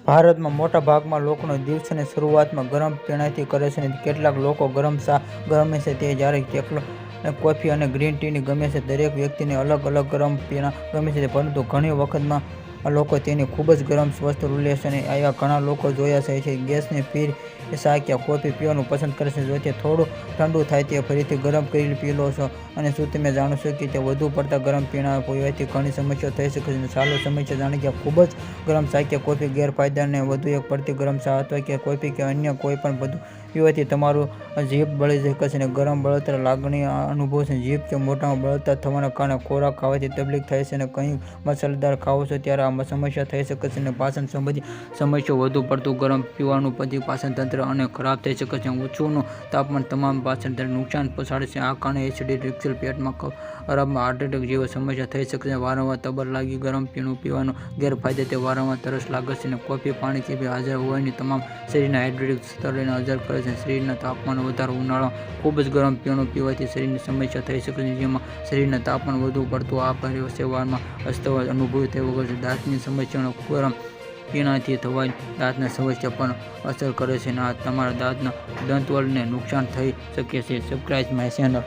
ભારતમાં મોટા ભાગમાં લોકોનો દિવસની શરૂઆતમાં ગરમ પીણાથી કરે છે. કેટલાક લોકો ગરમ ચા ગમે છે તે જ્યારે કેટલાક કોફી અને ગ્રીન ટીની ગમે છે. દરેક વ્યક્તિને અલગ અલગ ગરમ પીણા ગમે છે, પરંતુ ઘણી વખતમાં લોકો તેની ખૂબ જ ગરમ સ્વસ્થ લે છે. એવા ઘણા લોકો જોયા છે જે ગેસની ફીર ચા કે કોફી પીવાનું પસંદ કરે છે જો તે થોડું ઠંડુ થાય તે ફરીથી ગરમ કરીને પી લો છો. અને શું તમે જાણો છો કે વધુ પડતા ગરમ પીણા પીવાથી ઘણી સમસ્યાઓ થઈ શકે છે? ચાલો સમસ્યા જાણીએ કે ખૂબ જ ગરમ ચા કે કોફી ગેરફાયદા અને વધુ એક પડતી ગરમ ચા અથવા કે કોફી કે અન્ય કોઈ પણ બધું પીવાથી તમારું જીભ બળી શકે છે. ગરમ બળતરા લાગણી અનુભવો છે. જીભ કે મોઢામાં બળતરા થવાના કારણે ખોરાક ખાવાથી તકલીફ થાય છે. કંઈક મસાલેદાર ખાઓ છો ત્યારે આ સમસ્યા થઈ શકે છે. પાચન સંબંધી સમસ્યાઓ વધુ પડતું ગરમ પીવાથી પાચન તંત્ર અને ખરાબ થઈ શકે છે. ઊંચું તાપમાન તમામ પાચન તંત્રને નુકસાન પહોંચાડે છે. આ કારણે એસિડિટી, રિકેટ્સ, પેટમાં ખરાબ, હાર્ટ એટેક જેવી સમસ્યા થઈ શકે છે. વારંવાર તરસ લાગવી ગરમ પીણું પીવાના ગેરફાયદા તે વારંવાર તરસ લાગે છે. કોફી, પાણી કે હાજર હોવાની તમામ શરીરના હાઇડ્રેટિક સ્તરને અસર કરે છે. શરીરના તાપમાનમાં વધારો ઉનાળામાં ખૂબ જ ગરમ પીણું પીવાથી શરીરની સમસ્યા થઈ શકે છે, જેમાં શરીરના તાપમાન વધુ પડતું આ પરિસરમાં અસ્વસ્થ અનુભવ થઈ શકે છે. દાંતની સમસ્યાઓ ગરમ પીણાથી થવાથી દાંતની સમસ્યા પર અસર કરે છે અને તમારા દાંતના દંતવલ્કને નુકસાન થઈ શકે છે. Subscribe my channel.